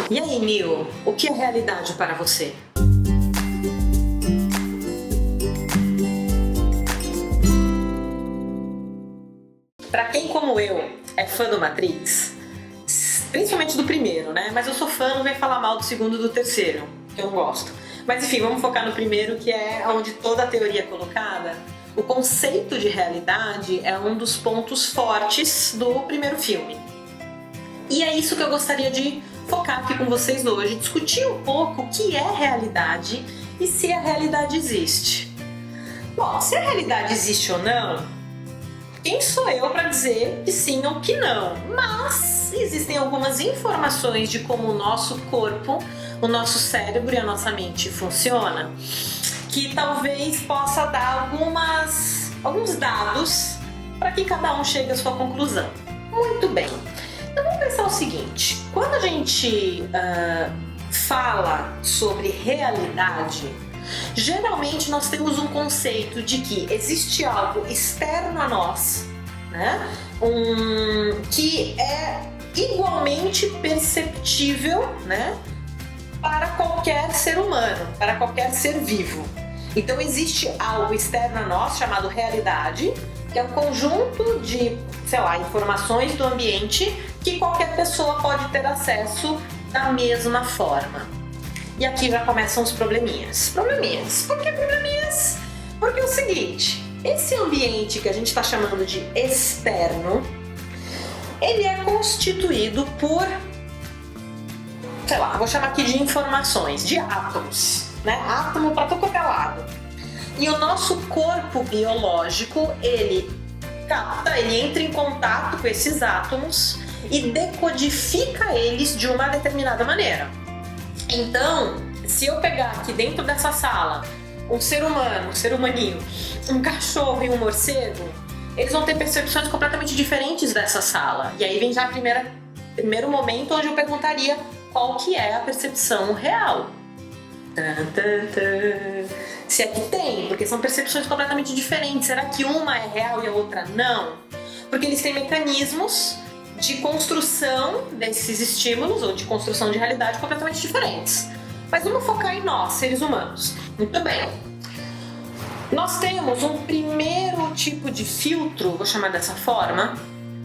E aí, Nil, o que é realidade para você? Para quem, como eu, é fã do Matrix, principalmente do primeiro, né? Mas eu sou fã, não vem falar mal do segundo e do terceiro, que eu não gosto. Mas enfim, vamos focar no primeiro, que é onde toda a teoria é colocada. O conceito de realidade é um dos pontos fortes do primeiro filme. E é isso que eu gostaria de focar aqui com vocês hoje, discutir um pouco o que é realidade e se a realidade existe. Bom, se a realidade existe ou não, quem sou eu para dizer que sim ou que não? Mas existem algumas informações de como o nosso corpo, o nosso cérebro e a nossa mente funciona, que talvez possa dar alguns dados para que cada um chegue à sua conclusão. Muito bem. Então vamos pensar o seguinte, quando a gente fala sobre realidade, geralmente nós temos um conceito de que existe algo externo a nós, né? Que é igualmente perceptível, né? Para qualquer ser humano, para qualquer ser vivo. Então existe algo externo a nós chamado realidade, que é um conjunto de, informações do ambiente que qualquer pessoa pode ter acesso da mesma forma. E aqui já começam os probleminhas. Probleminhas. Por que probleminhas? Porque é o seguinte, esse ambiente que a gente está chamando de externo, ele é constituído por, vou chamar aqui de informações, de átomos, né? Átomo para todo qualquer lado. E o nosso corpo biológico, ele entra em contato com esses átomos e decodifica eles de uma determinada maneira. Então, se eu pegar aqui dentro dessa sala um ser humano, um ser humaninho, um cachorro e um morcego, eles vão ter percepções completamente diferentes dessa sala. E aí vem já o primeiro momento onde eu perguntaria qual que é a percepção real. Se é que tem, porque são percepções completamente diferentes. Será que uma é real e a outra não? Porque eles têm mecanismos de construção desses estímulos ou de construção de realidade completamente diferentes. Mas vamos focar em nós, seres humanos. Muito bem. Nós temos um primeiro tipo de filtro, vou chamar dessa forma,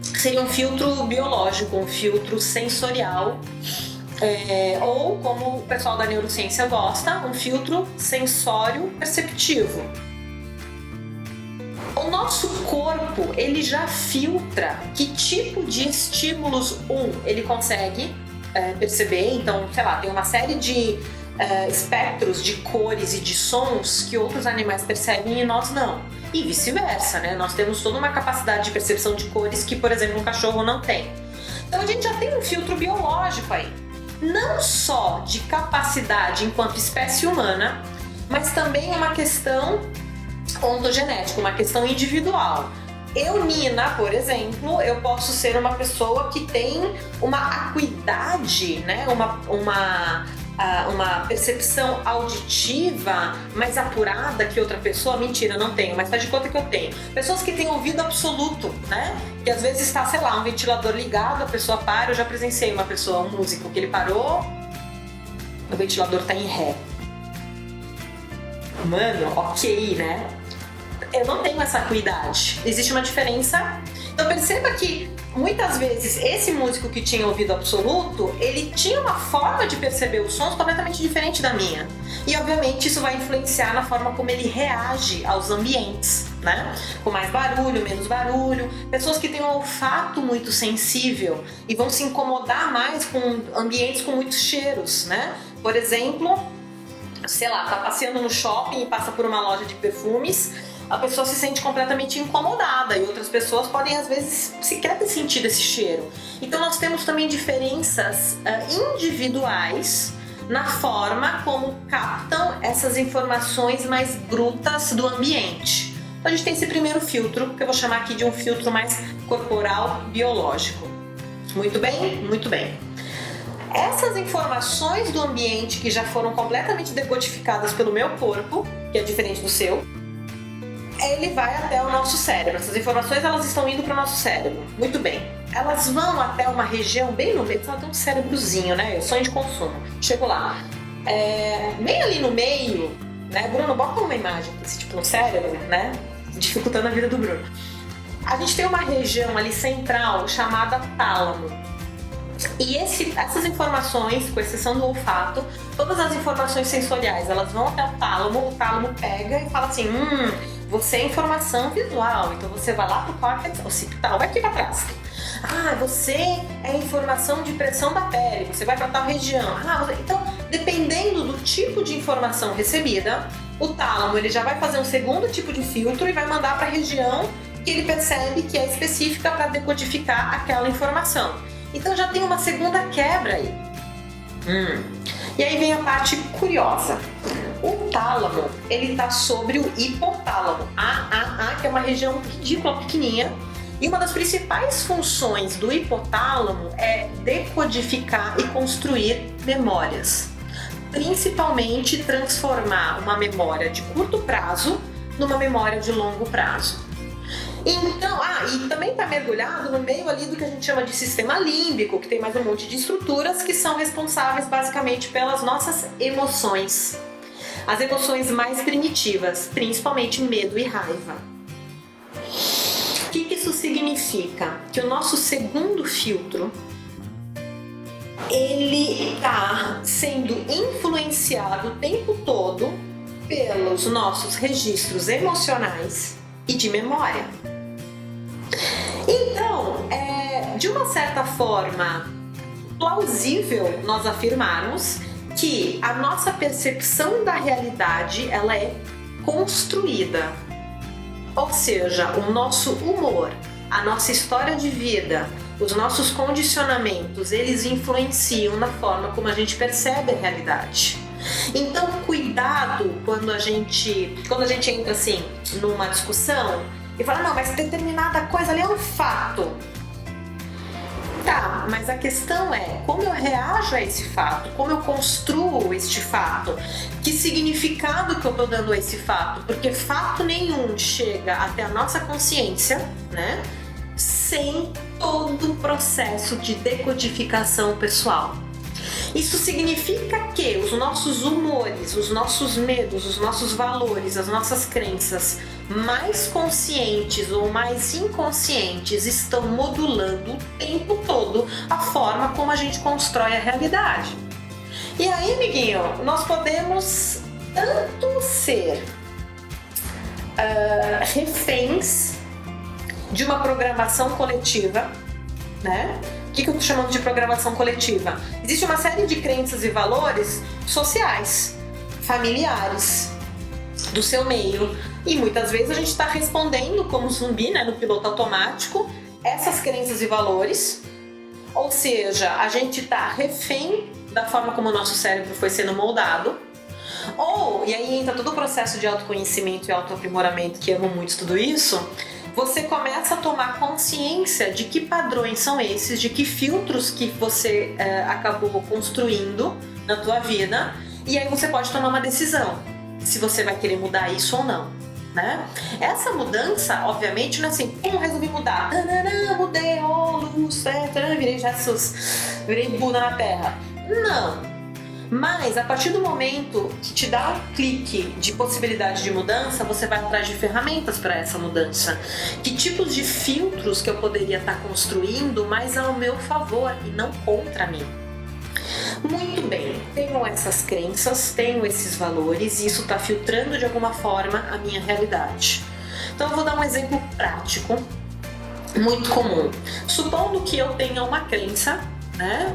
que seria um filtro biológico, um filtro sensorial, ou como o pessoal da neurociência gosta, um filtro sensório perceptivo. O nosso corpo, ele já filtra que tipo de estímulos ele consegue perceber. Então, tem uma série de espectros de cores e de sons que outros animais percebem e nós não. E vice-versa, né? Nós temos toda uma capacidade de percepção de cores que, por exemplo, um cachorro não tem. Então, a gente já tem um filtro biológico aí. Não só de capacidade enquanto espécie humana, mas também uma questão ontogenética, uma questão individual. Eu, Nina, por exemplo, eu posso ser uma pessoa que tem uma acuidade, né? Uma percepção auditiva mais apurada que outra pessoa. Mentira, não tenho, mas faz de conta que eu tenho. Pessoas que têm ouvido absoluto, né? Que às vezes está, um ventilador ligado, a pessoa para. Eu já presenciei um músico que ele parou, o ventilador está em ré. Mano, ok, né? Eu não tenho essa acuidade. Existe uma diferença. Então perceba que muitas vezes esse músico que tinha ouvido absoluto, ele tinha uma forma de perceber os sons completamente diferente da minha. E obviamente isso vai influenciar na forma como ele reage aos ambientes, né? Com mais barulho, menos barulho. Pessoas que têm um olfato muito sensível e vão se incomodar mais com ambientes com muitos cheiros, né? Por exemplo, tá passeando no shopping e passa por uma loja de perfumes, a pessoa se sente completamente incomodada e outras pessoas podem às vezes sequer ter sentido esse cheiro. Então nós temos também diferenças individuais na forma como captam essas informações mais brutas do ambiente. Então a gente tem esse primeiro filtro, que eu vou chamar aqui de um filtro mais corporal biológico. Muito bem? Muito bem. Essas informações do ambiente que já foram completamente decodificadas pelo meu corpo, que é diferente do seu, ele vai até o nosso cérebro. Essas informações elas estão indo para o nosso cérebro. Muito bem. elas vão até uma região bem no meio, ela tem um cérebrozinho, né? Sonho de consumo. Chego lá. Bem ali no meio, né? Bruno, bota uma imagem desse tipo no cérebro, né? Dificultando a vida do Bruno. A gente tem uma região ali central chamada tálamo. E essas informações, com exceção do olfato, todas as informações sensoriais, elas vão até o tálamo pega e fala assim, você é informação visual, então você vai lá pro córtex occipital, vai aqui pra trás. Você é informação de pressão da pele, você vai para tal região. Então, dependendo do tipo de informação recebida, o tálamo ele já vai fazer um segundo tipo de filtro e vai mandar para a região que ele percebe que é específica para decodificar aquela informação. Então já tem uma segunda quebra aí. E aí vem a parte curiosa. O tálamo, ele está sobre o hipotálamo, que é uma região ridícula, pequenininha. E uma das principais funções do hipotálamo é decodificar e construir memórias. Principalmente transformar uma memória de curto prazo numa memória de longo prazo. Então, e também está mergulhado no meio ali do que a gente chama de sistema límbico, que tem mais um monte de estruturas que são responsáveis basicamente pelas nossas emoções. As emoções mais primitivas, principalmente medo e raiva. O que isso significa? Que o nosso segundo filtro, ele está sendo influenciado o tempo todo pelos nossos registros emocionais e de memória. Então, de uma certa forma plausível nós afirmarmos que a nossa percepção da realidade ela é construída. Ou seja, o nosso humor, a nossa história de vida, os nossos condicionamentos, eles influenciam na forma como a gente percebe a realidade. Então, cuidado quando a gente entra assim numa discussão e fala, não, mas determinada coisa ali é um fato. Tá, mas a questão é como eu reajo a esse fato, como eu construo este fato, que significado que eu tô dando a esse fato, porque fato nenhum chega até a nossa consciência, né, sem todo o processo de decodificação pessoal. Isso significa que os nossos humores, os nossos medos, os nossos valores, as nossas crenças mais conscientes ou mais inconscientes estão modulando o tempo todo a forma como a gente constrói a realidade. E aí, amiguinho, nós podemos tanto ser reféns de uma programação coletiva, né? O que eu estou chamando de programação coletiva? Existe uma série de crenças e valores sociais, familiares, do seu meio. E muitas vezes a gente está respondendo como zumbi, né, no piloto automático, essas crenças e valores. Ou seja, a gente está refém da forma como o nosso cérebro foi sendo moldado. E aí entra todo o processo de autoconhecimento e autoaprimoramento, que amo muito tudo isso. Você começa a tomar consciência de que padrões são esses, de que filtros que você acabou construindo na tua vida, e aí você pode tomar uma decisão, se você vai querer mudar isso ou não, né? Essa mudança, obviamente, não é assim, resolvi mudar, mudei, luz, virei Jesus, virei Buda na Terra. Não. Mas, a partir do momento que te dá um clique de possibilidade de mudança, você vai atrás de ferramentas para essa mudança. Que tipos de filtros que eu poderia estar construindo mais ao meu favor e não contra mim? Muito bem, tenho essas crenças, tenho esses valores e isso está filtrando de alguma forma a minha realidade. Então, eu vou dar um exemplo prático, muito comum. Supondo que eu tenha uma crença, né,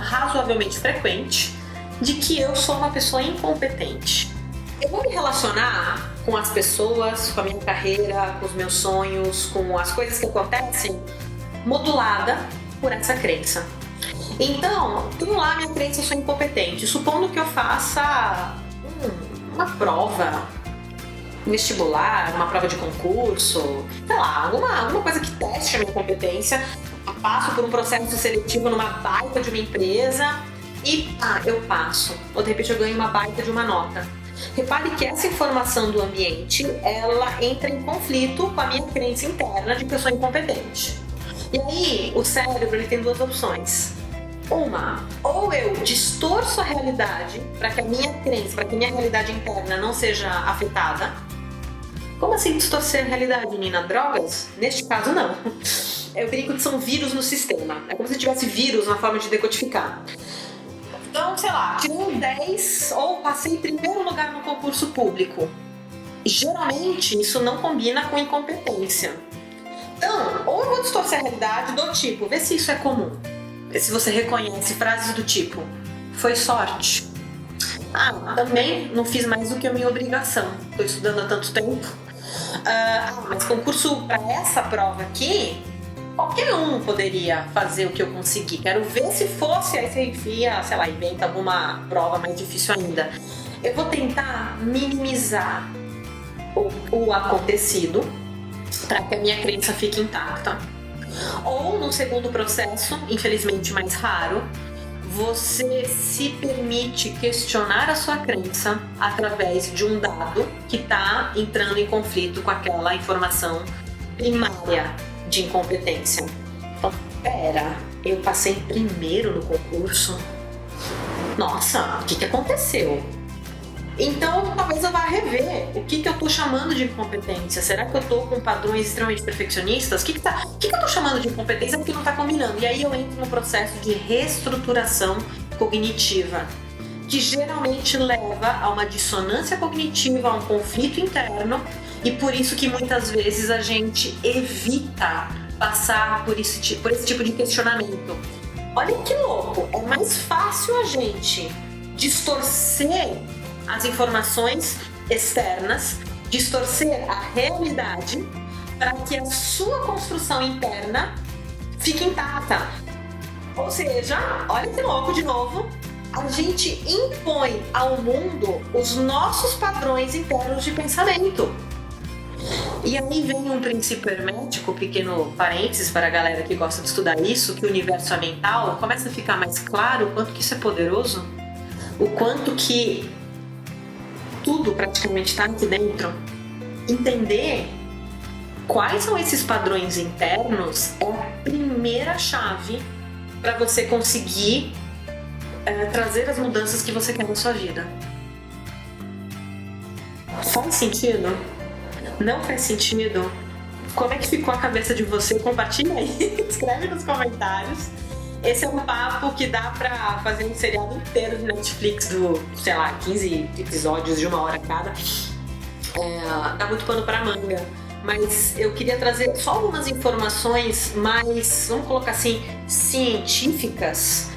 razoavelmente frequente, de que eu sou uma pessoa incompetente. Eu vou me relacionar com as pessoas, com a minha carreira, com os meus sonhos, com as coisas que acontecem, modulada por essa crença. Então, tenho lá minha crença, eu sou incompetente. Supondo que eu faça uma prova, um vestibular, uma prova de concurso, sei lá, alguma coisa que teste a minha competência, eu passo por um processo seletivo numa baita de uma empresa, e eu passo, ou de repente eu ganho uma baita de uma nota. Repare que essa informação do ambiente, ela entra em conflito com a minha crença interna de que eu sou incompetente. E aí, o cérebro ele tem duas opções. Uma, ou eu distorço a realidade para que a minha crença, para que a minha realidade interna não seja afetada. Como assim distorcer a realidade, Nina? Drogas? Neste caso, não. Eu brinco que são vírus no sistema. É como se tivesse vírus na forma de decodificar. Então, sei lá, tirei um 10 ou passei em primeiro lugar no concurso público. Geralmente, isso não combina com incompetência. Então, ou eu vou distorcer a realidade do tipo, vê se isso é comum. Vê se você reconhece frases do tipo, foi sorte. Também não fiz mais do que a minha obrigação. Estou estudando há tanto tempo. Mas concurso para essa prova aqui, qualquer um poderia fazer o que eu consegui. Quero ver se fosse, aí você enfia, sei lá, inventa alguma prova mais difícil ainda. Eu vou tentar minimizar o acontecido para que a minha crença fique intacta. Ou, no segundo processo, infelizmente mais raro, você se permite questionar a sua crença através de um dado que está entrando em conflito com aquela informação primária de incompetência. Então, pera, eu passei em primeiro no concurso? Nossa, o que aconteceu? Então, talvez eu vá rever o que eu tô chamando de incompetência. Será que eu tô com padrões extremamente perfeccionistas? O que eu tô chamando de incompetência porque não tá combinando? E aí eu entro no processo de reestruturação cognitiva, que geralmente leva a uma dissonância cognitiva, a um conflito interno, e por isso que muitas vezes a gente evita passar por esse tipo de questionamento. Olha que louco, é mais fácil a gente distorcer as informações externas, distorcer a realidade para que a sua construção interna fique intacta. Ou seja, olha que louco de novo, a gente impõe ao mundo os nossos padrões internos de pensamento. E aí vem um princípio hermético, pequeno parênteses para a galera que gosta de estudar isso, que o universo é mental, começa a ficar mais claro o quanto que isso é poderoso, o quanto que tudo praticamente está aqui dentro. Entender quais são esses padrões internos é a primeira chave para você conseguir trazer as mudanças que você quer na sua vida. Faz sentido? Não faz sentido? Como é que ficou a cabeça de você? Compartilha aí, escreve nos comentários. Esse é um papo que dá pra fazer um seriado inteiro de Netflix do, sei lá, 15 episódios de 1 hora cada. Dá muito pano pra manga. Mas eu queria trazer só algumas informações mais, vamos colocar assim, científicas,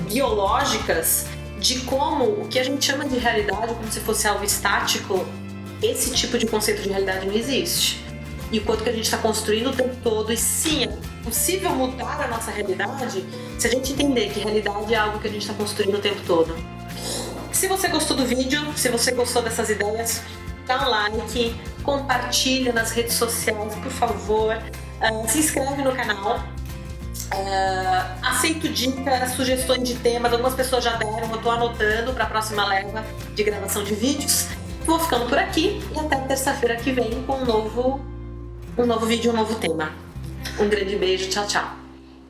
biológicas, de como o que a gente chama de realidade, como se fosse algo estático, esse tipo de conceito de realidade não existe. E o quanto que a gente está construindo o tempo todo. E sim, é possível mudar a nossa realidade se a gente entender que realidade é algo que a gente está construindo o tempo todo. Se você gostou do vídeo, se você gostou dessas ideias, dá um like, compartilha nas redes sociais, por favor. Se inscreve no canal. Aceito dicas, sugestões de temas. Algumas pessoas já deram, eu estou anotando para a próxima leva de gravação de vídeos. Vou ficando por aqui e até terça-feira que vem com um novo vídeo, um novo tema. Um grande beijo, tchau, tchau.